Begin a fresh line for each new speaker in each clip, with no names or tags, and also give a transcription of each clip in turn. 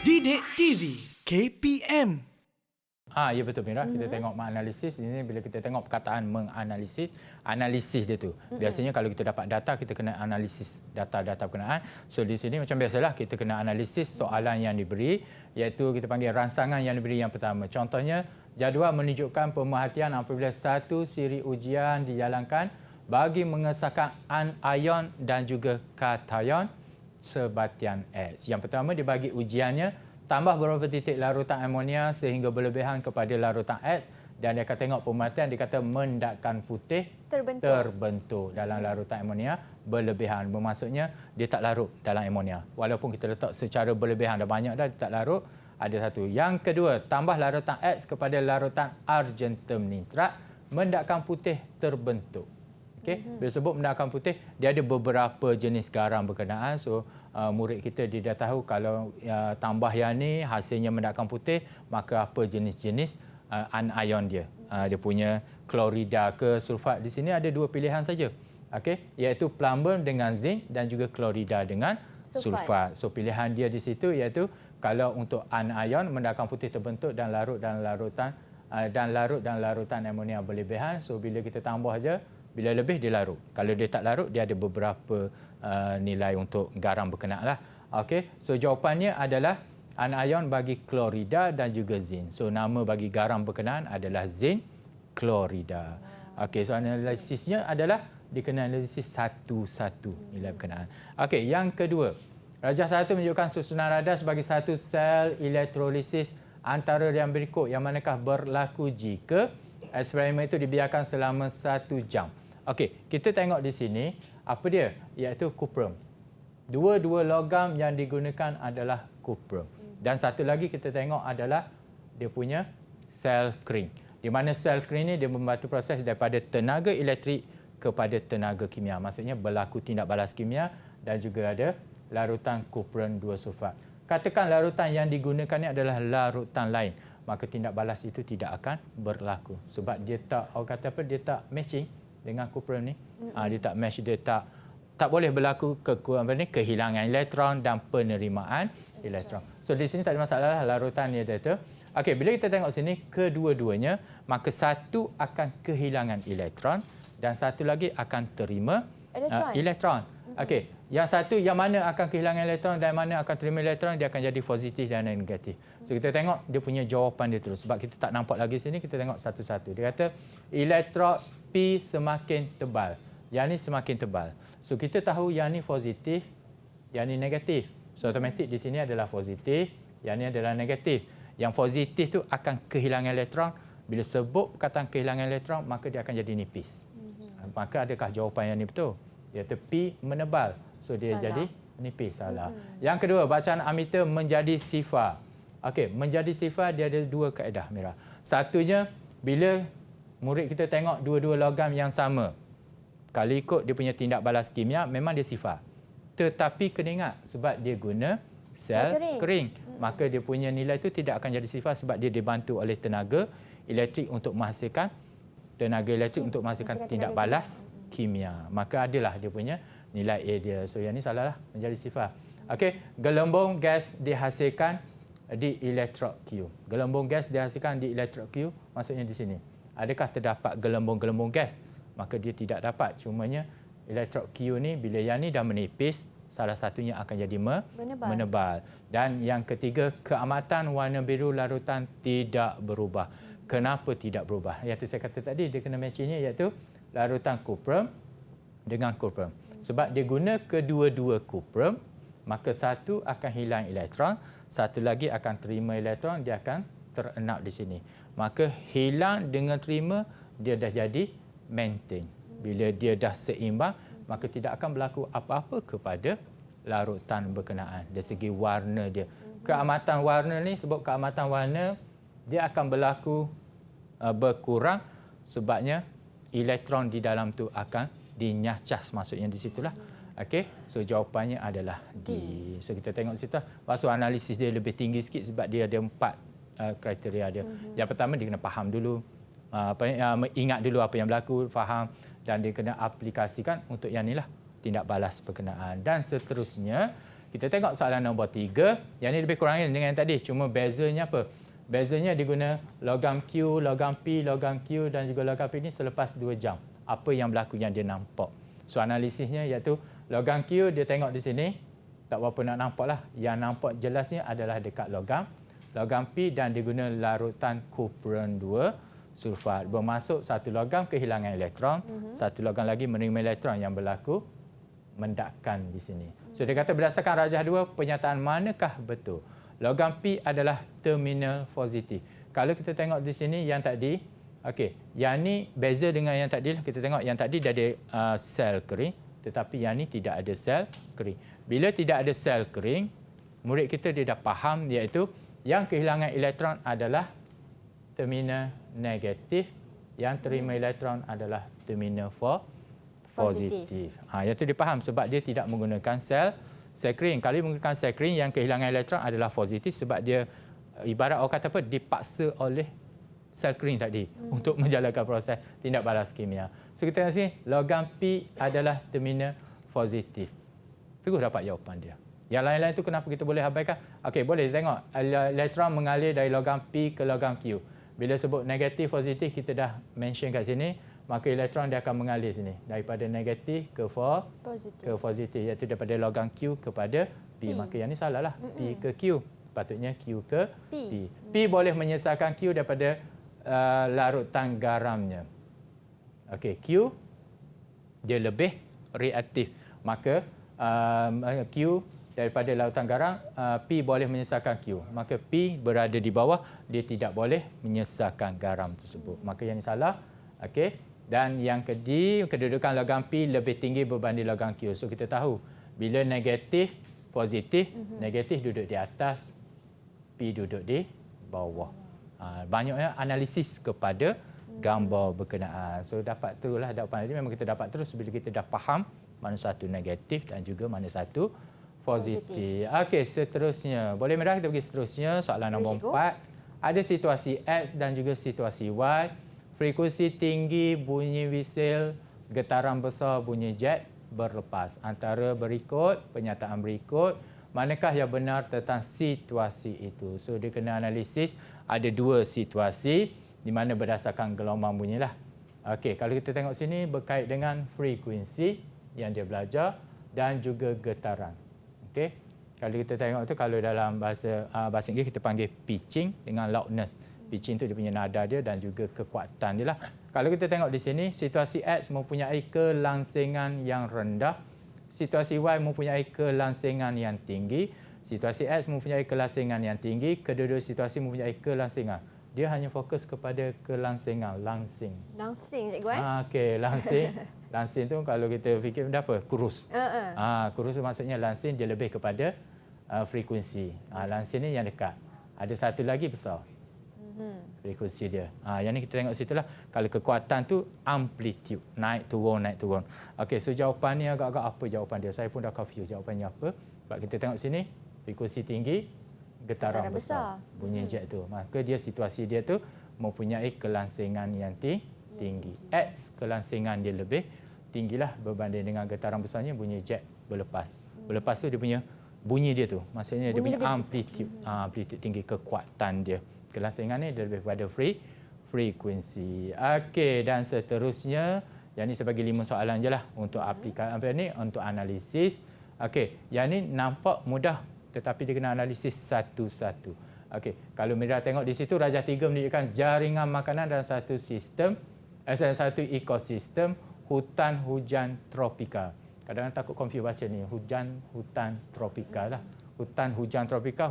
Didik TV KPM.
Ya betul Mira, kita tengok menganalisis. Ini bila kita tengok perkataan menganalisis, analisis dia tu. Biasanya kalau kita dapat data, kita kena analisis data-data berkenaan. So di sini macam biasalah, kita kena analisis soalan yang diberi, iaitu kita panggil rangsangan yang diberi yang pertama. Contohnya, jadual menunjukkan pemerhatian apabila satu siri ujian dijalankan bagi mengesahkan anion dan juga kation sebatian X. Yang pertama, dia bagi ujiannya, tambah beberapa titik larutan amonia sehingga berlebihan kepada larutan X, dan dia akan tengok pemerhatian, dia kata mendakan putih terbentuk dalam larutan amonia berlebihan. Bermaksudnya dia tak larut dalam amonia. Walaupun kita letak secara berlebihan, dah banyak dah, dia tak larut. Ada satu. Yang kedua, tambah larutan X kepada larutan argentum nitrat, mendakan putih terbentuk. Okay. Bila sebut mendakan putih, dia ada beberapa jenis garam berkenaan. So, murid kita dia dah tahu kalau tambah yang ni hasilnya mendakan putih, maka apa jenis-jenis anion dia. Dia punya klorida ke sulfat. Di sini ada dua pilihan saja. Okay. Iaitu plumbum dengan zinc dan juga klorida dengan sulfat. So, pilihan dia di situ iaitu kalau untuk anion mendakan putih terbentuk dan larut dalam larutan amonia berlebihan. So, bila kita tambah je, bila lebih dia larut. Kalau dia tak larut, dia ada beberapa nilai untuk garam berkenaan lah. Okey, so jawapannya adalah anion bagi klorida dan juga zinc. So nama bagi garam berkenaan adalah zinc klorida. Okey, so analisisnya adalah dikena analisis satu-satu nilai berkenaan. Okey, yang kedua. Rajah 1 menunjukkan susunan radar sebagai satu sel elektrolisis antara yang berikut, yang manakah berlaku jika eksperimen itu dibiarkan selama 1 jam. Okey, kita tengok di sini apa dia, iaitu kuprum. Dua-dua logam yang digunakan adalah kuprum. Dan satu lagi kita tengok adalah dia punya sel kering. Di mana sel kering ni dia membantu proses daripada tenaga elektrik kepada tenaga kimia. Maksudnya berlaku tindak balas kimia dan juga ada larutan kuprum 2 sulfat. Katakan larutan yang digunakan ni adalah larutan lain, maka tindak balas itu tidak akan berlaku sebab dia tak, orang kata apa, dia tak matching dengan kuprum ni. Dia tak match, dia tak boleh berlaku kehilangan elektron dan penerimaan elektron. So di sini tak ada masalah larutan ni dia tu. Okey, bila kita tengok sini kedua-duanya, maka satu akan kehilangan elektron dan satu lagi akan terima elektron. Okey, yang satu yang mana akan kehilangan elektron dan mana akan terima elektron, dia akan jadi positif dan negatif. So kita tengok dia punya jawapan dia terus. Sebab kita tak nampak lagi sini, kita tengok satu-satu. Dia kata elektrod P semakin tebal. Yang ni semakin tebal. So kita tahu yang ni positif, yang ni negatif. So automatik di sini adalah positif, yang ni adalah negatif. Yang positif tu akan kehilangan elektron. Bila sebut perkataan kehilangan elektron, maka dia akan jadi nipis. Maka adakah jawapan yang ni betul? Dia kata P menebal. So dia salah. Jadi nipis, salah. Yang kedua, bacaan ammeter menjadi sifar. Okey, menjadi sifar dia ada dua kaedah, Mira. Satunya, bila murid kita tengok dua-dua logam yang sama, kalau ikut dia punya tindak balas kimia, memang dia sifar. Tetapi kena ingat, sebab dia guna sel kering, maka dia punya nilai itu tidak akan jadi sifar sebab dia dibantu oleh tenaga elektrik untuk menghasilkan tindak balas kimia. Maka adalah dia punya nilai A dia. So yang ni salah lah, menjadi sifar. Okey, gelembung gas dihasilkan di elektrod Q. Gelembung gas dihasilkan di elektrod Q, maksudnya di sini. Adakah terdapat gelembung-gelembung gas? Maka dia tidak dapat. Cumanya elektrod Q ni bila yang ni dah menipis, salah satunya akan jadi menebal. Dan yang ketiga, keamatan warna biru larutan tidak berubah. Kenapa tidak berubah? Iaitu saya kata tadi, dia kena matchingnya iaitu larutan kuprum dengan kuprum. Sebab dia guna kedua-dua kuprum, maka satu akan hilang elektron, satu lagi akan terima elektron, dia akan terenap di sini. Maka hilang dengan terima, dia dah jadi maintain. Bila dia dah seimbang, maka tidak akan berlaku apa-apa kepada larutan berkenaan dari segi warna dia. Keamatan warna ni, sebab keamatan warna, dia akan berlaku berkurang sebabnya elektron di dalam tu akan dinyacas, maksudnya di situlah. Okey, so jawapannya adalah D. So kita tengok di situ. Maksud analisis dia lebih tinggi sikit sebab dia ada 4 kriteria dia. Yang pertama dia kena faham dulu, ingat dulu apa yang berlaku, faham, dan dia kena aplikasikan untuk yang inilah tindak balas berkenaan. Dan seterusnya Kita tengok soalan nombor 3. Yang ini lebih kurang dengan yang tadi. Cuma bezanya apa? Bezanya dia guna logam Q, logam P, logam Q dan juga logam P ini selepas 2 jam. Apa yang berlaku yang dia nampak. So analisisnya iaitu logam Q dia tengok di sini. Tak berapa nak nampak lah. Yang nampak jelasnya adalah dekat logam P dan diguna larutan kupuran 2 sulfat. Bermaksud satu logam kehilangan elektron, satu logam lagi menerima elektron yang berlaku mendakkan di sini. So dia kata berdasarkan rajah 2, pernyataan manakah betul? Logam P adalah terminal positif. Kalau kita tengok di sini yang tadi, okey, yang ni beza dengan yang tadi. Kita tengok yang tadi dia ada sel kering, tetapi yang ni tidak ada sel kering. Bila tidak ada sel kering, murid kita dia dah faham iaitu yang kehilangan elektron adalah terminal negatif, yang terima elektron adalah terminal positif. Yang itu dia faham sebab dia tidak menggunakan sel kering. Kalau dia menggunakan sel kering, yang kehilangan elektron adalah positif sebab dia ibarat orang kata apa, dipaksa oleh sel kering tadi untuk menjalankan proses tindak balas kimia. So kita tengok sini, logam P adalah terminal positif. Terus dapat jawapan dia. Yang lain-lain itu kenapa kita boleh abaikan? Okey, boleh tengok elektron mengalir dari logam P ke logam Q. Bila sebut negatif positif kita dah mention kat sini, maka elektron dia akan mengalir sini daripada negatif ke positif, iaitu daripada logam Q kepada P. Maka yang ni salah lah. P ke Q. Patutnya Q ke P. P boleh menyesatkan Q daripada larutan garamnya. Okey, Q dia lebih reaktif. Maka Q daripada larutan garam, P boleh menyesatkan Q. Maka P berada di bawah, dia tidak boleh menyesatkan garam tersebut. Maka yang ini salah. Okey. Dan yang kedudukan logam P lebih tinggi berbanding logam Q. So kita tahu bila negatif, positif, negatif duduk di atas, P duduk di bawah. Banyaknya analisis kepada gambar berkenaan. So dapat teruslah jawapan ini. Memang kita dapat terus bila kita dah faham mana satu negatif dan juga mana satu positif. Okey, seterusnya. Boleh merah kita pergi seterusnya. Soalan nombor 4. Ada situasi X dan juga situasi Y. Frekuensi tinggi bunyi whistle, getaran besar bunyi jet berlepas. Antara berikut, pernyataan berikut, manakah yang benar tentang situasi itu? So dia kena analisis ada 2 situasi di mana berdasarkan gelombang bunyilah. Okey, kalau kita tengok sini berkait dengan frekuensi yang dia belajar dan juga getaran. Okey. Kalau kita tengok tu, kalau dalam bahasa Inggeris kita panggil pitching dengan loudness. Pitching tu dia punya nada dia dan juga kekuatan dia lah. Kalau kita tengok di sini, situasi X mempunyai kelangsingan yang rendah. Situasi Y mempunyai kelangsingan yang tinggi. Situasi X mempunyai kelangsingan yang tinggi. Kedua-dua situasi mempunyai kelangsingan. Dia hanya fokus kepada kelangsingan. Langsing, cikgu okey, langsing. Langsing tu kalau kita fikir benda apa? Kurus. Kurus tu maksudnya langsing dia lebih kepada frekuensi. Langsing ni yang dekat. Ada satu lagi besar. Frekuensi dia. Yang ni kita tengok situlah. Kalau kekuatan tu amplitude, naik turun. Okey, so jawapan ni agak-agak apa jawapan dia? Saya pun dah confused jawapannya apa. Sebab kita tengok sini, frekuensi tinggi, getaran besar. Bunyi jet tu. Maka dia situasi dia tu mempunyai kelangsingan yang tinggi. X kelangsingan dia lebih tinggilah berbanding dengan getaran besarnya bunyi jet berlepas. Berlepas tu dia punya bunyi dia tu. Maksudnya dia punya amplitude. Amplitude tinggi, kekuatan dia. Kelangsingan ni lebih kepada frekuensi. Okey, dan seterusnya, yang ni sebagai 5 soalan je lah untuk aplikasi untuk analisis. Okey, yang ni nampak mudah tetapi dia kena analisis satu-satu. Okey, kalau Mira tengok di situ rajah 3 menunjukkan jaringan makanan dalam satu sistem, satu ekosistem hutan hujan tropika. Kadang-kadang takut confuse baca ni, hutan tropika lah. Hutan hujan tropika.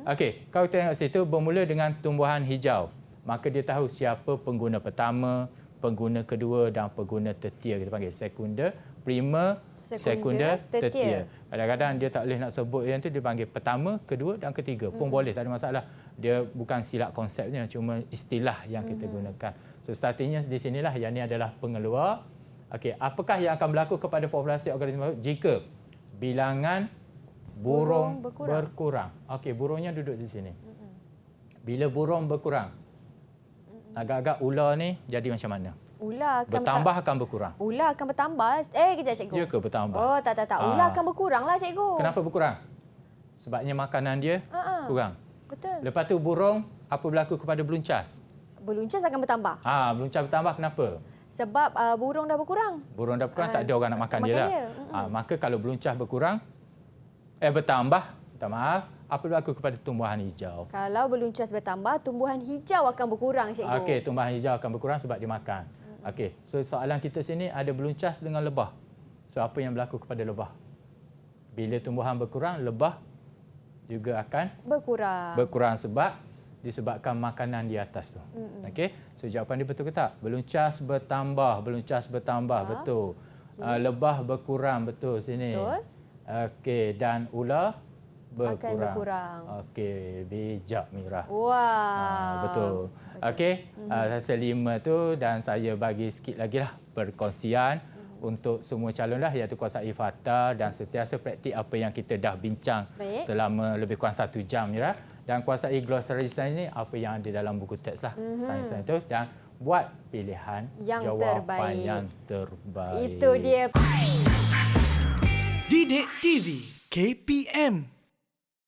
Okey, kalau kita tengok situ bermula dengan tumbuhan hijau, maka dia tahu siapa pengguna pertama, pengguna kedua dan pengguna tertier. Kita panggil sekunder, primer, sekunder, tertier. Kadang-kadang dia tak boleh nak sebut yang tu, dia panggil pertama, kedua dan ketiga. Pun boleh, tak ada masalah. Dia bukan silap konsepnya, cuma istilah yang kita gunakan. So startingnya di sinilah, yang ini adalah pengeluar. Okey, apakah yang akan berlaku kepada populasi organisma jika bilangan burung berkurang? Okey, burungnya duduk di sini. Bila burung berkurang, agak-agak ular ni jadi macam mana?
Ular akan
Bertambah akan berkurang.
Ular akan bertambah. Kejap cikgu.
Ya ke bertambah?
Oh, tak. Ular akan berkurang lah cikgu.
Kenapa berkurang? Sebabnya makanan dia kurang.
Betul.
Lepas tu burung, apa berlaku kepada beluncas?
Beluncas akan bertambah.
Beluncas bertambah kenapa?
Sebab burung dah berkurang.
Burung dah berkurang, tak ada orang nak makan dia lah. Maka kalau beluncas berkurang, bertambah, minta maaf, apa berlaku kepada tumbuhan hijau?
Kalau beluncas bertambah, tumbuhan hijau akan berkurang, cikgu.
Okey, tumbuhan hijau akan berkurang sebab dia makan. Okey, so soalan kita sini ada beluncas dengan lebah. So apa yang berlaku kepada lebah? Bila tumbuhan berkurang, lebah juga akan berkurang sebab disebabkan makanan di atas tu. Okey, so jawapan dia betul ke tak? Beluncas bertambah, betul. Lebah berkurang, betul sini.
Betul.
Okey, dan ular
Akan berkurang.
Okey, bijak Mira.
Wah.
Betul. Okey, rasa 5 tu dan saya bagi sikit lagi lah perkongsian untuk semua calon lah, iaitu kuasai fakta dan sentiasa praktik apa yang kita dah bincang selama lebih kurang 1 jam Mira. Dan kuasai glossary sains ni apa yang ada dalam buku teks lah, sains itu, dan buat pilihan
yang
jawapan
terbaik.
yang terbaik.
Itu dia.
Didik TV KPM